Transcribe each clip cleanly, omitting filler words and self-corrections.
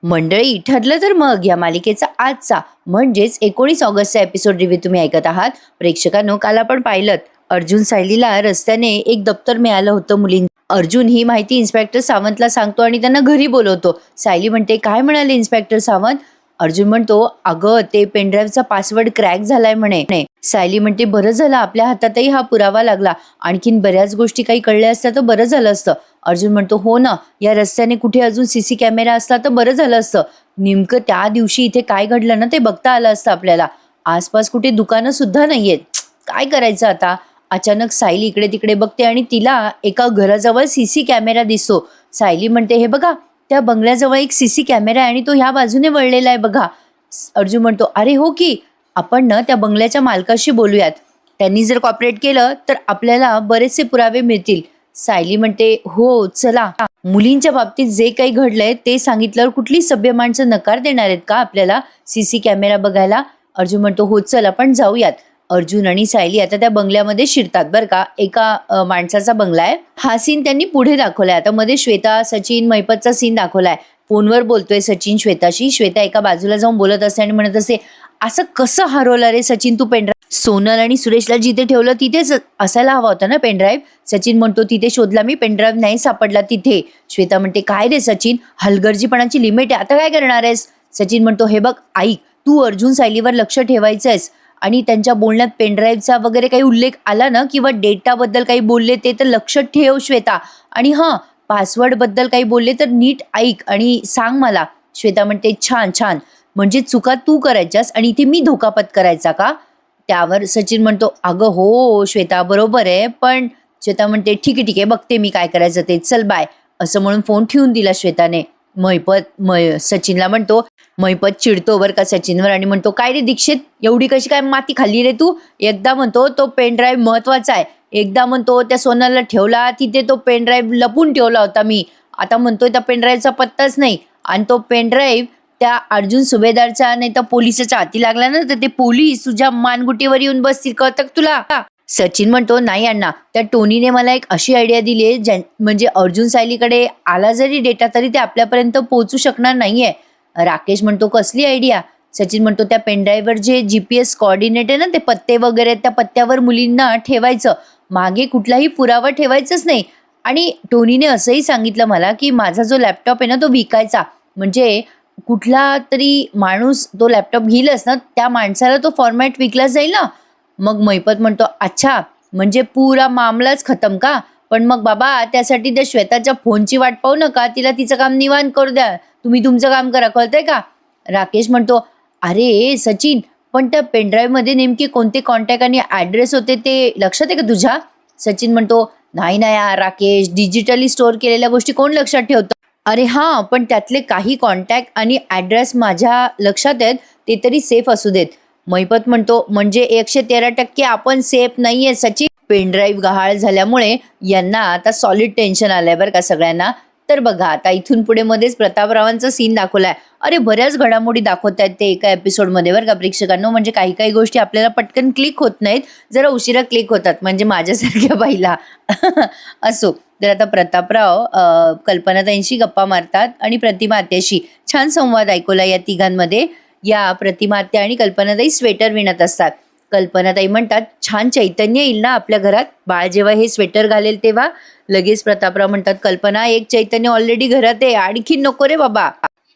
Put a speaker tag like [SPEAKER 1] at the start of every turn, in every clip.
[SPEAKER 1] मंडळी, ठरलं तर मग या मालिकेचा आजचा म्हणजेच 19 ऑगस्टचा एपिसोड रिव्ह्यू तुम्ही ऐकत आहात. प्रेक्षकांनो, काल आपण पाहिलं अर्जुन सायलीला रस्त्याने एक दप्तर मिळालं होतं मुलीं. अर्जुन ही माहिती इन्स्पेक्टर सावंतला सांगतो आणि त्यांना घरी बोलवतो. सायली म्हणते, काय म्हणाले इन्स्पेक्टर सावंत? अर्जुन म्हणतो, अगं ते पेनड्राईव्हचा पासवर्ड क्रॅक झालाय म्हणे. सायली म्हणते, बरं झालं आपल्या हातातही हा पुरावा लागला, आणखीन बऱ्याच गोष्टी काही कळल्या असत्या तर बरं झालं असतं. अर्जुन म्हणतो, हो ना, या रस्त्याने कुठे अजून सीसी कॅमेरा असला तर बरं झालं असतं. नेमकं त्या दिवशी इथे काय घडलं ना ते बघता आलं असतं आपल्याला. आसपास कुठे दुकानं सुद्धा नाहीयेत. काय करायचं आता? अचानक सायली इकडे तिकडे बघते आणि तिला एका घराजवळ सीसी कॅमेरा दिसतो. सायली म्हणते, हे बघा, त्या बंगल्याजवळ एक सीसी कॅमेरा आहे आणि तो ह्या बाजूने वळलेला आहे बघा. अर्जुन म्हणतो, अरे हो की, आपण ना त्या बंगल्याच्या मालकाशी बोलूयात. त्यांनी जर कॉपरेट केलं तर आपल्याला बरेचसे पुरावे मिळतील. सायली म्हणते, हो चला. मुलींच्या बाबतीत जे काही घडलंय ते सांगितल्यावर कुठली सभ्य माणसं नकार देणार आहेत का आपल्याला सीसी कॅमेरा बघायला? अर्जुन म्हणतो, हो चल आपण जाऊयात. अर्जुन आणि सायली आता त्या बंगल्यामध्ये शिरतात बरं का. एका माणसाचा बंगला आहे. हा सीन त्यांनी पुढे दाखवलाय. आता मध्ये श्वेता, सचिन, महिपतचा सीन दाखवलाय. फोनवर बोलतोय सचिन श्वेताशी. श्वेता एका बाजूला जाऊन बोलत असते आणि म्हणत असते, असं कसं हरवलं रे सचिन तू पेनड्राईव्ह? सोनल आणि सुरेशला जिथे ठेवलं तिथेच असायला हवा होता ना पेनड्राईव्ह. सचिन म्हणतो, तिथे शोधला मी, पेनड्राईव्ह नाही सापडला तिथे. श्वेता म्हणते, काय रे सचिन, हलगर्जीपणाची लिमिट आहे, आता काय करणार आहेस? सचिन म्हणतो, हे बघ ऐक, तू अर्जुन सायलीवर लक्ष ठेवायचंयस आणि त्यांच्या बोलण्यात पेनड्राईव्हचा वगैरे काही उल्लेख आला ना किंवा डेटाबद्दल काही बोलले ते तर लक्ष ठेव श्वेता. आणि हां, पासवर्ड बद्दल काही बोलले तर नीट ऐक आणि सांग मला. श्वेता म्हणते, छान छान, म्हणजे चुका तू करायच्यास आणि इथे मी धोका पत्करायचा का? त्यावर सचिन म्हणतो, अगं हो श्वेता, बरोबर आहे, पण श्वेता म्हणते, ठीक आहे बघते मी काय करायचं ते, चल बाय. असं म्हणून फोन ठेवून दिला श्वेताने. सचिनला म्हणतो, महिपत चिडतो बरं का सचिनवर आणि म्हणतो, काय रे दीक्षित, एवढी कशी काय माती खाल्ली रे तू? एकदा म्हणतो तो पेनड्राईव्ह महत्वाचा आहे, एकदा म्हणतो त्या सोनाला ठेवला तिथे तो पेनड्राईव्ह लपून ठेवला होता मी, आता म्हणतोय त्या पेनड्राईव्हचा पत्ताच नाही. आणि तो पेनड्राईव्ह त्या अर्जुन सुभेदारच्या नाही तर पोलिसाच्या हाती लागला ना तर ते पोलीस तुझ्या मानगुटीवर येऊन बसतील, कळतं तुला? सचिन म्हणतो, नाही अण्णा, त्या टोनीने मला एक अशी आयडिया दिली आहे म्हणजे अर्जुन सायलीकडे आला जरी डेटा तरी ते आपल्यापर्यंत पोहोचू शकणार नाहीये. राकेश म्हणतो, कसली आयडिया? सचिन म्हणतो, त्या पेनड्राईव्हवर जे GPS कोऑर्डिनेट आहे ना, ते पत्ते वगैरे त्या पत्त्यावर मुलींना ठेवायचं, मागे कुठलाही पुरावा ठेवायचंच नाही. आणि टोनीने असंही सांगितलं मला की माझा जो लॅपटॉप आहे ना तो विकायचा, म्हणजे कुठला तरी माणूस तो लॅपटॉप घेईलच ना त्या माणसाला तो फॉर्मॅट विकला जाईल ना. मग महिपत म्हणतो, अच्छा, म्हणजे पुरा मामलाच खतम का? पण मग बाबा त्यासाठी त्या श्वेताच्या फोनची वाट पाहू नका, तिला तिचं काम निवांत करू द्या, तुम्ही तुमचं काम करा, कळतंय का? राकेश म्हणतो, अरे सचिन, पण त्या पेनड्राईव्ह मध्ये नेमके कोणते कॉन्टॅक्ट आणि ऍड्रेस होते ते लक्षात आहे का तुझ्या? सचिन म्हणतो, नाही ना यार राकेश, डिजिटली स्टोअर केलेल्या गोष्टी कोण लक्षात ठेवतं? अरे हां, पण त्यातले काही कॉन्टॅक्ट आणि ॲड्रेस माझ्या लक्षात आहेत, ते तरी सेफ असू देत. महिपत म्हणतो, म्हणजे 113% आपण सेफ नाहीये सचिन. पेनड्राईव्ह गहाळ झाल्यामुळे यांना आता सॉलिड टेन्शन आलंय बरं का सगळ्यांना. तर बघा आता इथून पुढे मध्येच प्रतापरावांचा सीन दाखवलाय. अरे बऱ्याच घडामोडी दाखवत आहेत ते एका एपिसोडमध्ये बरं का प्रेक्षकांनो. म्हणजे काही काही गोष्टी आपल्याला पटकन क्लिक होत नाहीत, जरा उशिरा क्लिक होतात, म्हणजे माझ्यासारख्या बाईला. असो. तर आता प्रतापराव कल्पनाताईंशी गप्पा मारतात आणि प्रतिमा आत्याशी. छान संवाद ऐकवला या तिघांमध्ये. या प्रतिमा आत्या आणि कल्पनाताई स्वेटर विणत असतात. कल्पनाताई म्हणतात, छान चैतन्य येईल ना आपल्या घरात, बाळ जेव्हा हे स्वेटर घालेल तेव्हा. लगेच प्रतापराव म्हणतात, कल्पना, एक चैतन्य ऑलरेडी घरात आहे, आणखी नको रे बाबा.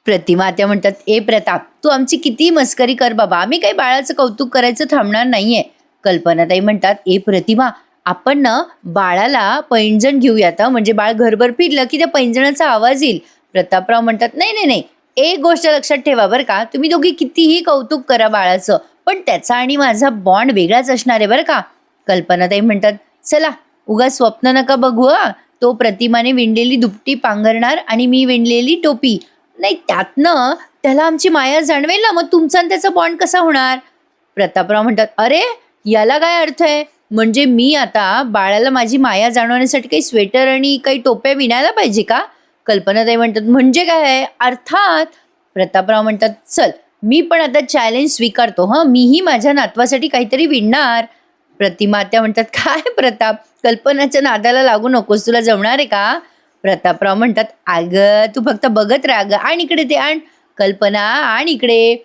[SPEAKER 1] प्रतिमा आत्या म्हणतात, ए प्रताप, तू आमची किती मस्करी कर बाबा, आम्ही काही बाळाचं कौतुक करायचं थांबणार नाहीये. कल्पनाताई म्हणतात, ए प्रतिमा, आपण ना बाळाला पैंजण घेऊयात, म्हणजे बाळ घरभर फिरलं की त्या पैंजणाचा आवाज येईल. प्रतापराव म्हणतात, नाही नाही नाही, एक गोष्ट लक्षात ठेवा बरं का, तुम्ही दोघी कितीही कौतुक करा बाळाचं, पण त्याचा आणि माझा बॉन्ड वेगळाच असणार आहे बरं का. कल्पनाताई म्हणतात, चला उगा स्वप्न नका बघू हा. तो प्रतिमाने विणलेली दुपटी पांघरणार आणि मी विणलेली टोपी, नाही त्यातनं त्याला आमची माया जाणवेल ना, मग तुमचा आणि त्याचा बॉन्ड कसा होणार? प्रतापराव म्हणतात, अरे याला काय अर्थ आहे? म्हणजे मी आता बाळाला माझी माया जाणवण्यासाठी काही स्वेटर आणि काही टोप्या विणायला पाहिजे का? कल्पनाताई म्हणतात, म्हणजे काय आहे? अर्थात. प्रतापराव म्हणतात, चल मी पण आता चॅलेंज स्वीकारतो, हं, मीही माझ्या नातवासाठी काहीतरी विणणार. प्रतिमा त्या म्हणतात, काय प्रताप, कल्पनाच्या नादाला लागू नकोस, तुला जमणार आहे का? प्रतापराव म्हणतात, "अगं तू फक्त बघत राहा गं, आण इकडे ते आण. कल्पना आण इकडे."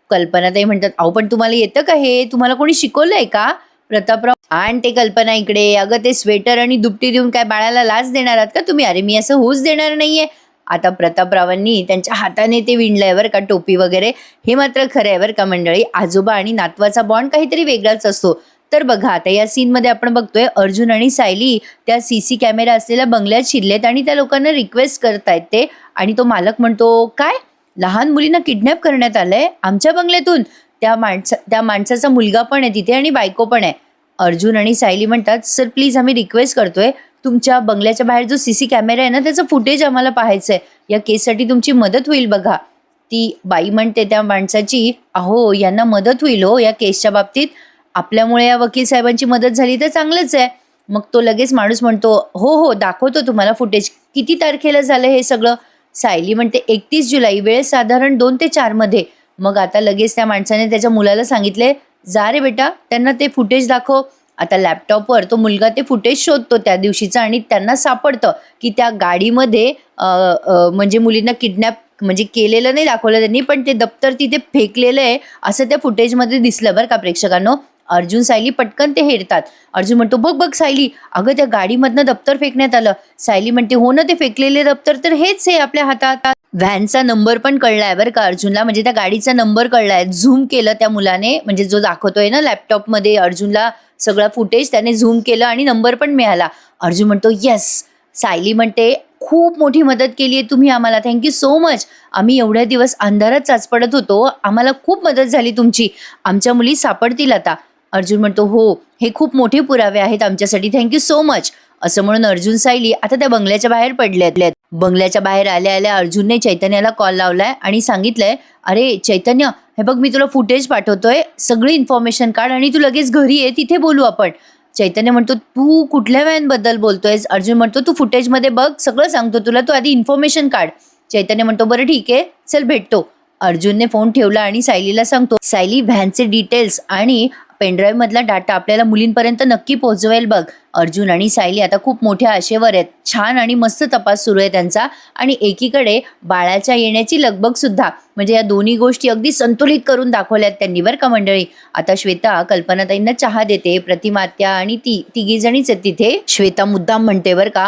[SPEAKER 1] कल्पनाताई म्हणतात, "अहो पण तुम्हाला येतं का हे? तुम्हाला कोणी शिकवलंय का?" प्रतापराव, "आण ते कल्पना इकडे. अगं ते स्वेटर आणि दुपटी देऊन काय बाळाला लाज देणार आहात का तुम्ही? अरे मी असं होऊच देणार नाहीये." आता प्रतापरावांनी त्यांच्या हाताने ते विणलंय बरं का टोपी वगैरे. हे मात्र खरं आहे बरं का मंडळी. आजोबा आणि नातवाचा बॉन्ड काहीतरी वेगळाच असतो. तर बघा आता या सीनमध्ये आपण बघतोय अर्जुन आणि सायली त्या सीसी कॅमेरा असलेल्या बंगल्यात शिरलेत आणि त्या लोकांना रिक्वेस्ट करतायत ते. आणि तो मालक म्हणतो, "काय? लहान मुलींना किडनॅप करण्यात आलंय आमच्या बंगल्यातून?" त्या माणसाचा मुलगा पण आहे तिथे आणि बायको पण आहे. अर्जुन आणि सायली म्हणतात, "सर प्लीज आम्ही रिक्वेस्ट करतोय, तुमच्या बंगल्याच्या बाहेर जो सीसी कॅमेरा आहे ना त्याचं फुटेज आम्हाला पाहायचंय. या केससाठी तुमची मदत होईल बघा." ती बाई म्हणते त्या माणसाची, "अहो यांना मदत होईल हो या केसच्या बाबतीत. आपल्यामुळे या वकील साहेबांची मदत झाली तर चांगलंच आहे." मग तो लगेच माणूस म्हणतो, "हो हो दाखवतो तुम्हाला फुटेज. किती तारखेला झालं हे सगळं?" सायली म्हणते, 31 जुलै, वेळ साधारण 2 ते 4 मध्ये. मग आता लगेच त्या माणसाने त्याच्या मुलाला सांगितले, "जा रे बेटा त्यांना ते फुटेज दाखव." आता लॅपटॉपवर तो मुलगा ते फुटेज शोधतो त्या दिवशीचं आणि त्यांना सापडतं की त्या गाडीमध्ये म्हणजे मुलींना किडनॅप म्हणजे केलेलं नाही दाखवलं त्यांनी, पण ते दप्तर तिथे फेकलेलं आहे असं त्या फुटेजमध्ये दिसलं बरं का प्रेक्षकांनो. अर्जुन सायली पटकन ते हेरतात. अर्जुन म्हणतो, "बघ बघ सायली, अगं त्या गाडीमधनं दप्तर फेकण्यात आलं." सायली म्हणते, "हो ना, ते फेकलेले दप्तर तर हेच आहे आपल्या हातात." व्हॅनचा नंबर पण कळलाय बरं का अर्जुनला, म्हणजे त्या गाडीचा नंबर कळलाय. झूम केलं त्या मुलाने, म्हणजे जो दाखवतोय ना लॅपटॉपमध्ये अर्जुनला सगळं फुटेज त्याने झूम केलं आणि नंबर पण मिळाला. अर्जुन म्हणतो, "येस." सायली म्हणते, "खूप मोठी मदत केली आहे तुम्ही आम्हाला. Thank you so much. आम्ही एवढ्या दिवस अंधारात चाचपडत होतो. आम्हाला खूप मदत झाली तुमची. आमच्या मुली सापडतील आता." अर्जुन म्हणतो, "हो, हे खूप मोठे पुरावे आहेत आमच्यासाठी. Thank you so much." असं म्हणून अर्जुन सायली आता त्या बंगल्याच्या बाहेर पडल्यात. बंगल्याच्या बाहेर आल्या आल्या अर्जुनने चैतन्याला कॉल लावलाय आणि सांगितलंय, "अरे चैतन्य, हे बघ मी तुला फुटेज पाठवतोय. सगळी इन्फॉर्मेशन काढ आणि तू लगेच घरी ये, तिथे बोलू आपण." चैतन्य म्हणतो, "तू कुठल्या व्हॅनबद्दल बोलतोयस?" अर्जुन म्हणतो, "तू फुटेजमध्ये बघ, सगळं सांगतो तुला. तू आधी इन्फॉर्मेशन काढ." चैतन्य म्हणतो, "बरं ठीक आहे, चल भेटतो." अर्जुनने फोन ठेवला आणि सायलीला सांगतो, "सायली, व्हॅनचे डिटेल्स आणि पेनड्राईव्ह मधला डाटा आपल्याला मुलींपर्यंत नक्की पोहोचवेल बघ." अर्जुन आणि सायली आता खूप मोठ्या आशेवर आहेत. छान आणि मस्त तपास सुरू आहे त्यांचा. आणि एकीकडे बाळाच्या येण्याची लगबग सुद्धा, म्हणजे या दोन्ही गोष्टी अगदी संतुलित करून दाखवल्यात त्यांनी बरं का मंडळी. आता श्वेता कल्पनाताईंना चहा देते, प्रतिमा आत्या आणि ती तिघी जणीच आहेत तिथे. श्वेता मुद्दाम म्हणते बरं का,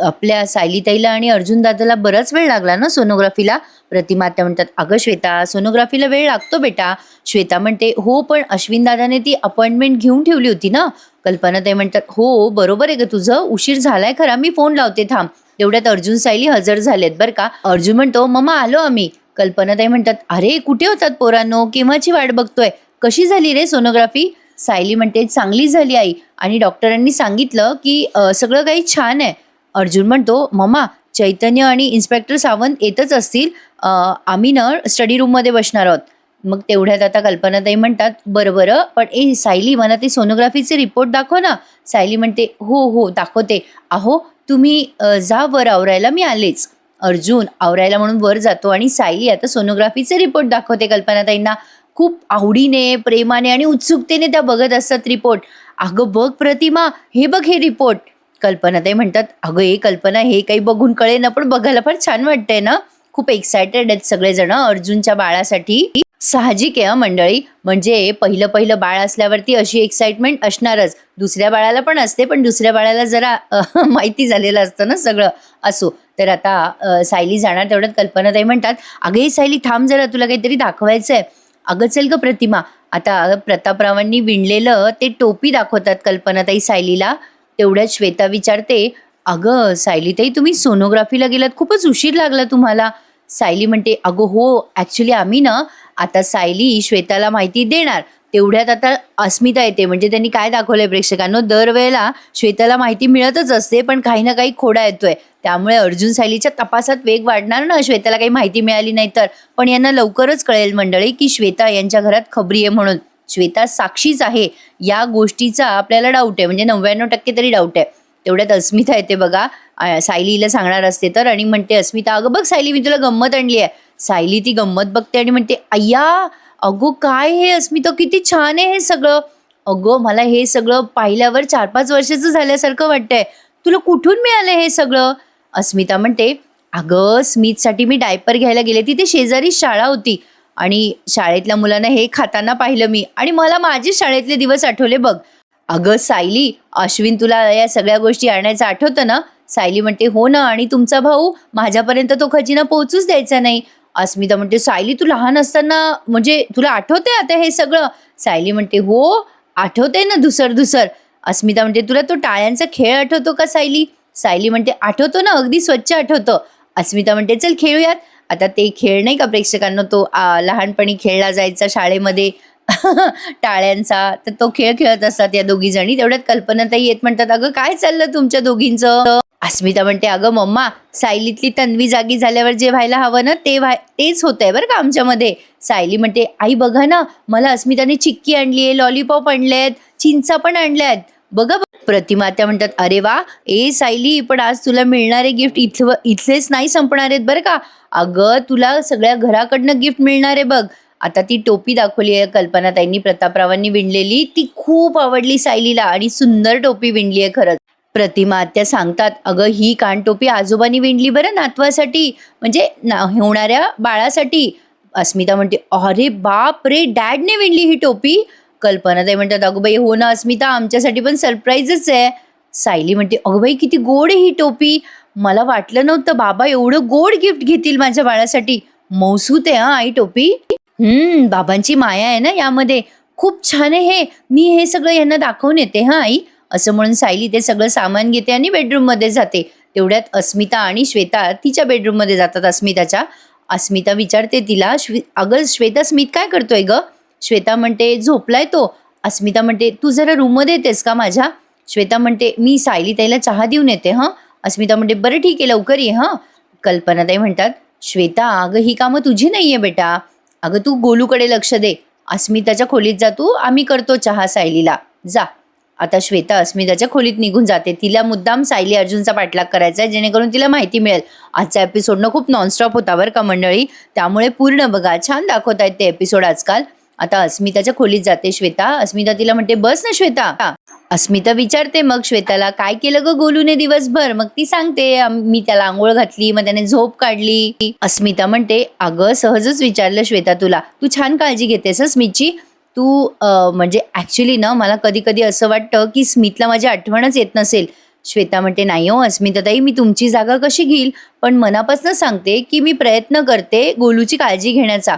[SPEAKER 1] आपल्या सायलीताईला आणि अर्जुन दादाला बराच वेळ लागला ना सोनोग्राफीला. प्रतिमा आत्या म्हणतात, "अगं श्वेता, सोनोग्राफीला वेळ लागतो बेटा." श्वेता म्हणते, "हो पण अश्विन दादाने ती अपॉइंटमेंट घेऊन ठेवली होती ना." कल्पनाताई म्हणतात, "हो बरोबर आहे ग तुझं, उशीर झालाय खरा, मी फोन लावते थांब." तेवढ्यात अर्जुन सायली हजर झालेत बरं का. अर्जुन म्हणतो, "मम्मा आलो आम्ही." कल्पनाताई म्हणतात, "अरे कुठे होतात पोरांनो, केव्हाची वाट बघतोय. कशी झाली रे सोनोग्राफी?" सायली म्हणते, "चांगली झाली आई, आणि डॉक्टरांनी सांगितलं की सगळं काही छान आहे." अर्जुन म्हणतो, "मम्मा चैतन्य आणि इन्स्पेक्टर सावंत येतच असतील, आम्ही ना स्टडी रूममध्ये बसणार आहोत." मग तेवढ्यात आता कल्पनाताई म्हणतात, "बरं बरं, पण सायली मला ते सोनोग्राफीचे रिपोर्ट दाखव ना." सायली म्हणते, "हो हो दाखवते. अहो तुम्ही जा वर आवरायला, मी आलेच." अर्जुन आवरायला म्हणून वर जातो आणि सायली आता सोनोग्राफीचे रिपोर्ट दाखवते कल्पनाताईंना. खूप आवडीने, प्रेमाने आणि उत्सुकतेने त्या बघत असतात रिपोर्ट. "अगं बघ प्रतिमा, हे बघ हे रिपोर्ट." कल्पनाताई म्हणतात, "अगं हे कल्पना, हे काही बघून कळेना, पण बघायला फार छान वाटतंय ना." खूप एक्सायटेड आहेत सगळेजण अर्जुनच्या बाळासाठी. साहजिक आहे मंडळी, म्हणजे पहिलं पहिलं बाळ असल्यावरती अशी एक्साइटमेंट असणारच. दुसऱ्या बाळाला पण असते, पण दुसऱ्या बाळाला जरा माहिती झालेलं असतं ना सगळं. असो, तर आता सायली जाणार तेवढ्यात कल्पनाताई म्हणतात, "अगं हे सायली थांब जरा, तुला काहीतरी दाखवायचंय." "अगं चल ग प्रतिमा." आता प्रतापरावांनी विणलेलं ते टोपी दाखवतात कल्पनाताई सायलीला. तेवढ्यात श्वेता विचारते, "अगं सायलीताई, तुम्ही सोनोग्राफीला गेलात, खूपच उशीर लागला तुम्हाला." सायली म्हणते, "अगं हो, ॲक्च्युली आम्ही ना." आता सायली श्वेताला माहिती देणार तेवढ्यात आता अस्मिता येते. म्हणजे त्यांनी काय दाखवलंय प्रेक्षकांनो, दरवेळेला श्वेताला माहिती मिळतच असते, पण काही ना काही खोडा येतोय. त्यामुळे अर्जुन सायलीच्या तपासात वेग वाढणार ना, श्वेताला काही माहिती मिळाली नाही तर. पण यांना लवकरच कळेल मंडळी की श्वेता यांच्या घरात खबरी आहे म्हणून. श्वेता साक्षीच आहे या गोष्टीचा आपल्याला डाऊट आहे, म्हणजे 99% तरी डाऊट आहे. तेवढ्यात अस्मिता येते बघा, सायलीला सांगणार असते तर, आणि म्हणते अस्मिता, "अगं बघ सायली, मी तुला गंमत आणली आहे." सायली ती गंमत बघते आणि म्हणते, "अय्या, अगो काय हे अस्मिता, किती छान आहे हे सगळं. अगो मला हे सगळं पाहिल्यावर 4-5 वर्षाचं झाल्यासारखं वाटतंय. तुला कुठून मिळालं हे सगळं?" अस्मिता म्हणते, "अगं, स्मितसाठी मी डायपर घ्यायला गेले. तिथे शेजारी शाळा होती आणि शाळेतल्या मुलांना हे खाताना पाहिलं मी आणि मला माझे शाळेतले दिवस आठवले बघ." "अगं सायली, अश्विन तुला या सगळ्या गोष्टी आणायचं आठवतं ना?" सायली म्हणते, "हो ना, आणि तुमचा भाऊ माझ्यापर्यंत तो खजिना पोहोचूच द्यायचा नाही." अस्मिता म्हणते, "सायली, तू लहान असताना म्हणजे तुला आठवतंय आता हे सगळं?" सायली म्हणते, "हो, आठवतंय ना धुसर-धुसर." अस्मिता म्हणते, "तुला तो टाळ्यांचा खेळ आठवतो का सायली?" सायली म्हणते, "आठवतो ना, अगदी स्वच्छ आठवतं." अस्मिता म्हणते, "चल खेळूयात." आता ते खेळ नाही का प्रेक्षकांना, तो लहानपणी खेळला जायचा शाळेमध्ये टाळ्यांचा, तर तो खेळ खेळत असतात या दोघी जणी. तेवढ्यात कल्पनाताई येत म्हणतात, "अगं, काय चाललं तुमच्या दोघींचं?" अस्मिता म्हणते, "अगं मम्मा, सायलीतली तन्वी जागी झाल्यावर जे व्हायला हवं ना, तेच होतंय बरं का आमच्यामध्ये." सायली म्हणते, "आई बघा ना, मला अस्मिताने चिक्की आणली आहे, लॉलीपॉप आणलेत, चिंचा पण आणल्यात. बघा." प्रतिमा त्या म्हणतात, "अरे वा, ए सायली, पण आज तुला मिळणारे गिफ्ट इथलेच नाही संपणार आहेत बरं का. अगं, तुला सगळ्या घराकडनं गिफ्ट मिळणार आहे बघ." आता ती टोपी दाखवली आहे कल्पनाताईंनी प्रतापरावांनी विणलेली, ती खूप आवडली सायलीला आणि सुंदर टोपी विणली आहे खरंच. प्रतिमा आत्या सांगतात, "अगं, ही कानटोपी आजोबांनी विणली बरं नातवासाठी, म्हणजे होणाऱ्या बाळासाठी." अस्मिता म्हणते, "अरे बाप रे, डॅडने विणली ही टोपी?" कल्पनाताई म्हणतात, "अगं बाई, हो ना अस्मिता, आमच्यासाठी पण सरप्राईजच आहे." सायली म्हणते, "अगं बाई, किती गोड आहे ही टोपी. मला वाटलं नव्हतं बाबा एवढं गोड गिफ्ट घेतील माझ्या बाळासाठी. मौसूत आहे आई टोपी." बाबांची माया आहे ना यामध्ये. "खूप छान आहे हे. मी हे सगळं यांना दाखवून येते हां आई." असं म्हणून सायली ते सगळं सामान घेते आणि बेडरूममध्ये जाते. तेवढ्यात अस्मिता आणि श्वेता तिच्या बेडरूममध्ये जातात अस्मिताच्या. अस्मिता विचारते तिला, "अगं श्वेता, स्मित काय करतोय गं?" श्वेता म्हणते, "झोपलाय तो." अस्मिता म्हणते, "तू जरा रूममध्ये येतेस का माझ्या?" श्वेता म्हणते, "मी सायली ताईला चहा देऊन येते हं." अस्मिता म्हणते, "बरं ठीक आहे, लवकर ये हं." कल्पनाताई म्हणतात, "श्वेता, अगं ही कामं तुझी नाहीये बेटा. अगं तू गोलूकडे लक्ष दे. अस्मिताच्या खोलीत जा तू, आम्ही करतो चहा सायलीला. जा." आता श्वेता अस्मिताच्या खोलीत निघून जाते. तिला मुद्दाम सायली अर्जुनचा पाठलाग करायचा आहे, जेणेकरून तिला माहिती मिळेल. आजचा एपिसोड खूप नॉनस्टॉप होता बरं का मंडळी, त्यामुळे पूर्ण बघा, छान दाखवतायत ते एपिसोड आजकाल. आता अस्मिताच्या खोलीत जाते श्वेता. अस्मिता तिला म्हणते, "बस ना श्वेता." अस्मिता विचारते मग श्वेताला, "काय केलं ग गोलूने दिवसभर?" मग ती सांगते, "मी त्याला आंघोळ घातली, मग त्याने झोप काढली." अस्मिता म्हणते, "अगं सहजच विचारलं श्वेता तुला. तू छान काळजी घेतेस हं स्मितची. तू म्हणजे ॲक्च्युली ना मला कधी-कधी असं वाटतं की स्मितला माझी आठवणच येत नसेल." श्वेता म्हणते, "नाही हो अस्मिताताई, मी तुमची जागा कशी घेईल? पण मनापासून सांगते की मी प्रयत्न करते गोलूची काळजी घेण्याचा."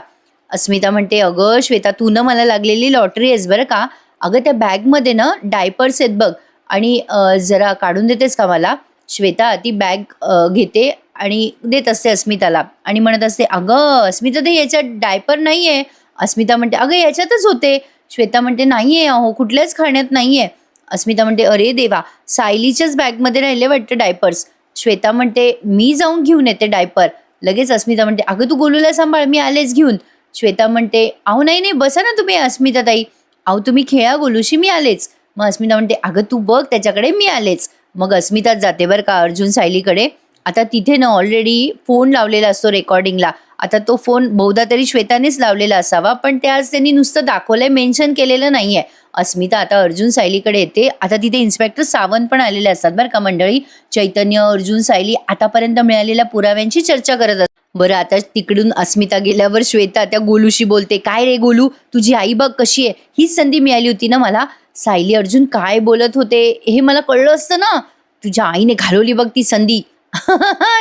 [SPEAKER 1] अस्मिता म्हणते, "अगं श्वेता, तू ना मला लागलेली लॉटरी आहेस बरं का. अगं त्या बॅगमध्ये ना डायपर्स आहेत बघ, आणि जरा काढून देतेस का मला?" श्वेता ती बॅग घेते आणि देत असते अस्मिताला आणि म्हणत असते, "अगं अस्मिता, ते याच्यात डायपर नाही आहे." अस्मिता म्हणते, "अगं याच्यातच होते." श्वेता म्हणते, "नाही आहे अहो, कुठल्याच खाण्यात नाही आहे." अस्मिता म्हणते, "अरे देवा, सायलीच्याच बॅगमध्ये राहिले वाटतं डायपर्स." श्वेता म्हणते, "मी जाऊन घेऊन येते डायपर." लगेच अस्मिता म्हणते, "अगं तू गोलूला सांभाळ, मी आलेच घेऊन." श्वेता म्हणते, "अहो नाही नाही, बसा ना तुम्ही अस्मिताताई. अहो तुम्ही खेळा गोलूशी, मी आलेच." मग अस्मिता म्हणते, "अगं तू बघ त्याच्याकडे, मी आलेच." मग अस्मिताच जाते बरं का अर्जुन सायलीकडे. आता तिथे ना ऑलरेडी फोन लावलेला असतो रेकॉर्डिंगला. आता तो फोन बहुधा तरी श्वेतानेच लावलेला असावा, पण ते आज त्यांनी नुसतं दाखवलंय, मेन्शन केलेलं नाहीये. अस्मिता आता अर्जुन सायलीकडे येते. आता तिथे इन्स्पेक्टर सावंत पण आलेले असतात बरं का मंडळी. चैतन्य, अर्जुन, सायली आतापर्यंत मिळालेल्या पुराव्यांची चर्चा करत असतात. बरं, आता तिकडून अस्मिता गेल्यावर श्वेता त्या गोलूशी बोलते, "काय रे गोलू, तुझी आई बघ कशी आहे. हीच संधी मिळाली होती ना मला. सायली अर्जुन काय बोलत होते हे मला कळलं असतं ना. तुझ्या आईने घालवली बघ ती संधी."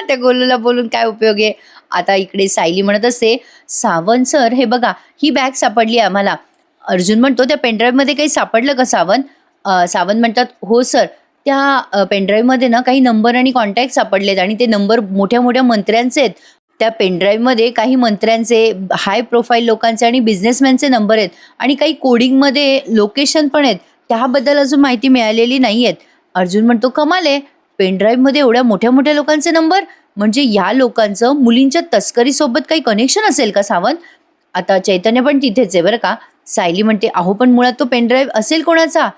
[SPEAKER 1] त्या गोलूला बोलून काय उपयोग आहे. आता इकडे सायली म्हणत असते, "सावंत सर, हे बघा ही बॅग सापडली आम्हाला." अर्जुन म्हणतो, "त्या पेनड्राईव्हमध्ये काही सापडलं का सावंत?" सावंत म्हणतात, "हो सर, त्या पेनड्राईव्हमध्ये ना काही नंबर आणि कॉन्टॅक्ट सापडलेत आणि ते नंबर मोठ्या मोठ्या मंत्र्यांचे आहेत. त्या पेनड्राईव्हमध्ये काही मंत्र्यांचे, हाय प्रोफाईल लोकांचे आणि बिझनेसमॅनचे नंबर आहेत आणि काही कोडिंगमध्ये लोकेशन पण आहेत. त्याबद्दल अजून माहिती मिळालेली नाही आहेत." अर्जुन म्हणतो, "कमाल आहे, पेनड्राईव्हमध्ये एवढ्या मोठ्या मोठ्या लोकांचे नंबर, म्हणजे या लोकांचं मुलींच्या तस्करीसोबत काही कनेक्शन असेल का सावंत?" आता चैतन्य पण तिथेच आहे बरं का. सायली म्हणते, "अहो पण मुळात तो पेनड्राईव्ह असेल कोणाचा?"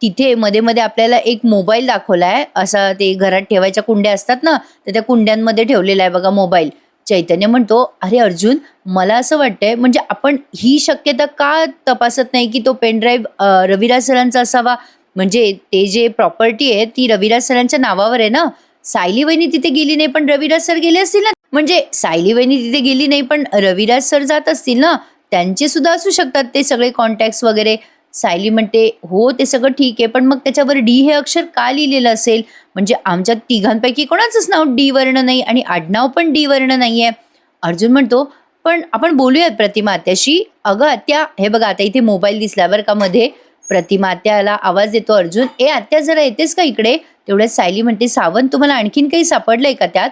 [SPEAKER 1] तिथे मध्ये मध्ये आपल्याला एक मोबाईल दाखवलाय, असा ते घरात ठेवायच्या कुंड्या असतात ना, तर त्या कुंड्यांमध्ये ठेवलेला आहे बघा मोबाईल. चैतन्य म्हणतो, "अरे अर्जुन, मला असं वाटतंय, म्हणजे आपण ही शक्यता का तपासत नाही की तो पेनड्राईव्ह रविराज सरांचा असावा? म्हणजे ते जे प्रॉपर्टी आहे ती रविराज सरांच्या नावावर आहे ना." सायली वहिनी तिथे गेली नाही पण रविराज सर गेले असतील ना. म्हणजे सायली वहिनी तिथे गेली नाही पण रविराज सर जात असतील ना, त्यांचे सुद्धा असू शकतात ते सगळे कॉन्टॅक्ट्स वगैरे. सायली म्हणते हो ते सगळं ठीक आहे, पण मग त्याच्यावर डी हे अक्षर का लिहिलेलं असेल? म्हणजे आमच्या तिघांपैकी कोणाचंच नाव डी वर्ण नाही आणि आडनाव पण डी वर्ण नाहीये. अर्जुन म्हणतो पण आपण बोलूयात प्रतिमा आत्याशी. अगं आत्या, हे बघा आता इथे मोबाईल दिसला बरं का मध्ये. प्रतिमा आत्याला आवाज देतो अर्जुन, ए आत्या जरा येतेस का इकडे? तेवढ्यात सायली म्हणते सावंत तुम्हाला आणखीन काही सापडलंय का त्यात?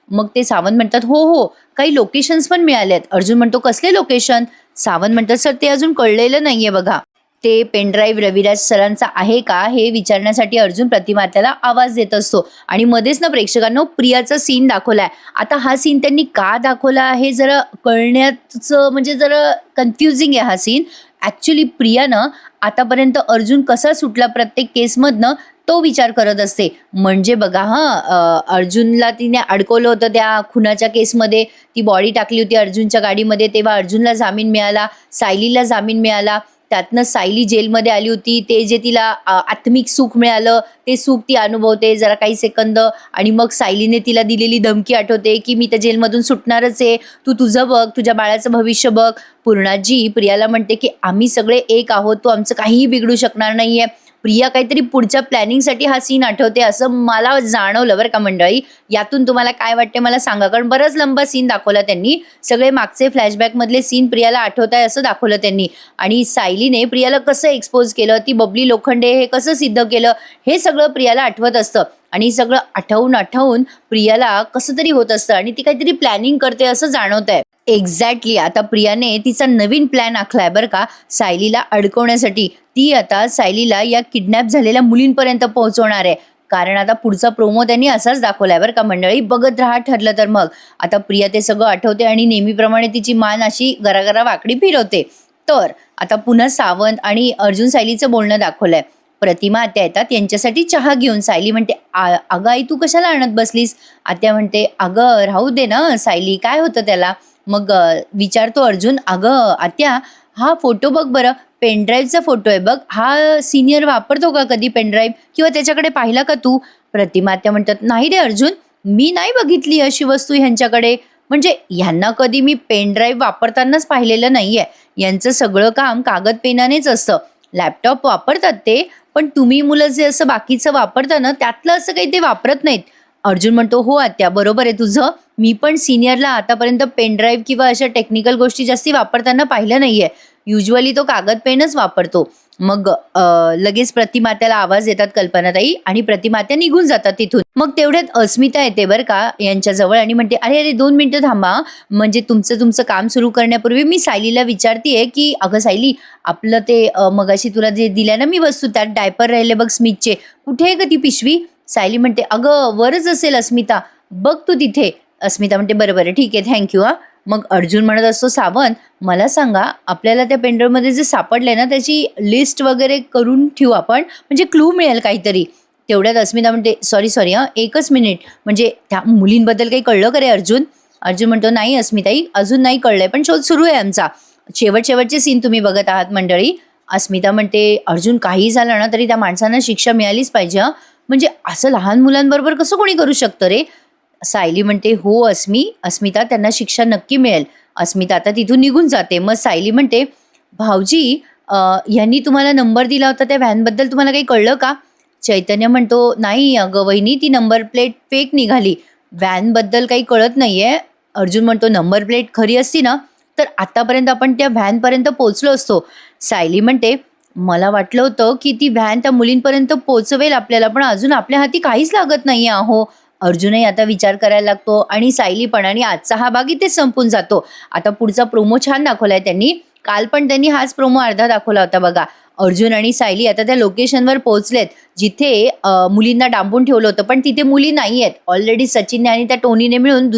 [SPEAKER 1] मग ते सावंत म्हणतात हो हो काही लोकेशन्स पण मिळालेत. अर्जुन म्हणतो कसले लोकेशन? सावंत म्हणतात सर ते अजून कळलेलं नाहीये बघा. ते पेनड्राईव्ह रविराज सरांचा आहे का हे विचारण्यासाठी अर्जुन प्रतिमात्याला आवाज देत असतो. आणि मध्येच ना प्रेक्षकांनो प्रियाचा सीन दाखवलाय. आता हा सीन त्यांनी का दाखवला हे जरा कळण्याचं म्हणजे जरा कन्फ्युजिंग आहे हा सीन. ॲक्च्युली प्रियानं आतापर्यंत अर्जुन कसा सुटला प्रत्येक केसमधनं तो विचार करत असते. म्हणजे बघा अर्जुनला तिने अडकवलं होतं त्या खुनाच्या केसमध्ये. ती बॉडी टाकली होती अर्जुनच्या गाडीमध्ये, तेव्हा अर्जुनला जामीन मिळाला, सायलीला जामीन मिळाला. त्यातनं सायली जेलमध्ये आली होती, ते जे तिला आत्मिक सुख मिळालं ते सुख ती अनुभवते जरा काही सेकंद. आणि मग सायलीने तिला दिलेली धमकी आठवते की मी त्या जेलमधून सुटणारच आहे, तू तुझं बघ, तुझ्या बाळाचं भविष्य बघ. पूर्णाजी प्रियाला म्हणते की आम्ही सगळे एक आहोत, तू आमचं काहीही बिघडू शकणार नाहीये. प्रिया काहीतरी पुढच्या प्लॅनिंगसाठी हा सीन आठवते असं मला जाणवलं बरं का मंडळी. यातून तुम्हाला काय वाटते मला सांगा, कारण बराच लंबा सीन दाखवला त्यांनी. सगळे मागचे फ्लॅशबॅक मधले सीन प्रियाला आठवत आहे असं दाखवलं त्यांनी. आणि सायलीने प्रियाला कसं एक्सपोज केलं, ती बबली लोखंडे हे कसं सिद्ध केलं, हे सगळं प्रियाला आठवत असतं. आणि सगळं आठवून प्रियाला कसं तरी होत असतं आणि ती काहीतरी प्लॅनिंग करते असं जाणवत आहे. एक्झॅक्टली आता प्रियाने तिचा नवीन प्लॅन आखलाय बरं का सायलीला अडकवण्यासाठी. ती आता सायलीला या किडनॅप झालेल्या मुलींपर्यंत पोहोचवणार आहे. कारण आता पुढचा प्रोमो त्यांनी असाच दाखवलाय बरं का मंडळी. बघत राहा ठरलं तर मग. आता प्रिया ते सगळं आठवते आणि नेहमीप्रमाणे तिची मान अशी गरागरा वाकडी फिरवते. तर आता पुन्हा सावंत आणि अर्जुन सायलीचं बोलणं दाखवलंय. प्रतिमा आत्या येतात यांच्यासाठी चहा घेऊन. सायली म्हणते अगं आई तू कशाला आणत बसलीस? आत्या म्हणते अगं राहू दे ना सायली, काय होतं त्याला? मग विचारतो अर्जुन, अगं आत्या हा फोटो बघ बरं, पेनड्राईव्हचा फोटो आहे बघ, हा सिनियर वापरतो का कधी पेनड्राईव्ह, किंवा त्याच्याकडे पाहिला का तू? प्रतिमा आत्या म्हणतात नाही रे अर्जुन, मी नाही बघितली अशी वस्तू ह्यांच्याकडे. म्हणजे ह्यांना कधी मी पेनड्राईव्ह वापरतानाच पाहिलेलं नाहीये. यांचं सगळं काम कागद पेनानेच असतं. लॅपटॉप वापरतात ते, पण तुम्ही मुलं जे असं बाकीचं वापरता ना त्यातलं असं काही ते वापरत नाहीत. अर्जुन म्हणतो हो आत्या बरोबर आहे तुझं, मी पण सिनियरला आतापर्यंत पेनड्राईव्ह किंवा अशा टेक्निकल गोष्टी जास्ती वापरताना पाहिलं नाहीये. युजली तो कागद पेनच वापरतो. मग लगेच प्रतिमात्याला आवाज देतात कल्पनाताई आणि प्रतिमात्या निघून जातात तिथून. मग तेवढ्यात अस्मिता येते बरं का यांच्याजवळ आणि म्हणते अरे अरे 2 मिनिटं थांबा, म्हणजे तुमचं काम सुरू करण्यापूर्वी मी सायलीला विचारतेय की अगं सायली आपलं ते मगाशी तुला जे दिल्या ना मी वस्तू, त्यात डायपर राहिले बघ स्मिथचे, कुठे आहे का ती पिशवी? सायली म्हणते अगं वरच असेल अस्मिता, बघ तू तिथे. अस्मिता म्हणते बरं ठीक आहे थँक्यू हा. मग अर्जुन म्हणत असतो सावंत मला सांगा आपल्याला त्या पेनड्राईव्हमध्ये जे सापडले ना त्याची लिस्ट वगैरे करून ठेवू आपण, म्हणजे क्लू मिळेल काहीतरी. तेवढ्यात अस्मिता म्हणते सॉरी हां एकच मिनिट, म्हणजे त्या मुलींबद्दल काही कळलं का रे अर्जुन? अर्जुन म्हणतो नाही अस्मिताई अजून नाही कळलंय, पण शोध सुरू आहे आमचा. शेवटचे सीन तुम्ही बघत आहात मंडळी. अस्मिता म्हणते अर्जुन काही झालं ना तरी त्या माणसांना शिक्षा मिळालीच पाहिजे. म्हणजे असं लहान मुलांबरोबर कसं कोणी करू शकतं रे? सायली म्हणते हो अस्मिता त्यांना शिक्षा नक्की मिळेल. अस्मिता आता तिथून निघून जाते. मग सायली म्हणते भाऊजी यांनी तुम्हाला नंबर दिला होता त्या व्हॅनबद्दल तुम्हाला काही कळलं का? चैतन्य म्हणतो नाही अगं वहिनी ती नंबर प्लेट फेक निघाली, व्हॅनबद्दल काही कळत नाहीये. अर्जुन म्हणतो नंबर प्लेट खरी असती ना तर आतापर्यंत आपण त्या व्हॅनपर्यंत पोहोचलो असतो. सायली म्हणते मला वाटलं होतं की ती व्हॅन त्या मुलींपर्यंत पोहोचवेल आपल्याला, पण अजून आपल्या हाती काहीच लागत नाहीये अहो. अर्जुनही आता विचार करायला लागतो आणि सायली पण. आणि आजचा हा भाग इथे संपून जातो. आता पुढचा प्रोमो छान दाखवलाय त्यांनी. काल पण त्यांनी हाच प्रोमो अर्धा दाखवला होता बघा. अर्जुन आणि सायली आता त्या लोकेशनवर पोहोचलेत जिथे मुलींना डांबून ठेवलं होतं, पण तिथे मुली नाही आहेत. ऑलरेडी सचिनने आणि त्या टोनीने मिळून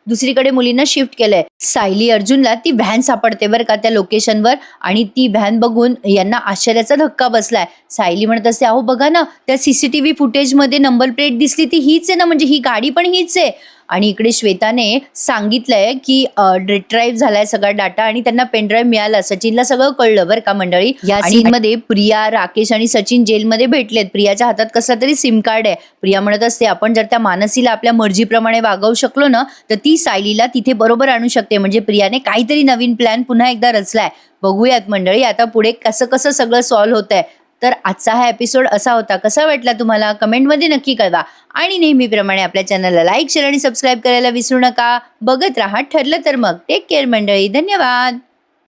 [SPEAKER 1] दुसरीकडे मुलींना शिफ्ट केलंय. सायली अर्जुनला ती व्हॅन सापडते बरं का त्या लोकेशनवर आणि ती व्हॅन बघून यांना आश्चर्याचा धक्का बसलाय. सायली म्हणत असते अहो बघा ना त्या CCTV फुटेजमध्ये नंबर प्लेट दिसली ती हीच आहे ना, म्हणजे ही गाडी पण हीच आहे. आणि इकडे श्वेताने सांगितलंय की डिट्राईव्ह झालाय सगळा डाटा आणि त्यांना पेनड्राईव्ह मिळाला. सचिनला सगळं कळलं बरं का मंडळी. या सीन मध्ये प्रिया, राकेश आणि सचिन जेलमध्ये भेटलेत. प्रियाच्या हातात कसला तरी सिम कार्ड आहे. प्रिया म्हणत असते आपण जर त्या मानसीला आपल्या मर्जीप्रमाणे वागवू शकलो ना तर ती सायलीला तिथे बरोबर आणू शकते. म्हणजे प्रियाने काहीतरी नवीन प्लॅन पुन्हा एकदा रचलाय. बघूयात मंडळी आता पुढे कसं कसं सगळं सॉल्व्ह होतंय. तर आजचा हा एपिसोड असा होता. कसा वाटला तुम्हाला कमेंटमध्ये नक्की कळवा आणि नेहमीप्रमाणे आपल्या चॅनलला लाईक, शेअर आणि सबस्क्राईब करायला विसरू नका. बघत राहा ठरलं तर मग. टेक केअर मंडळी. धन्यवाद.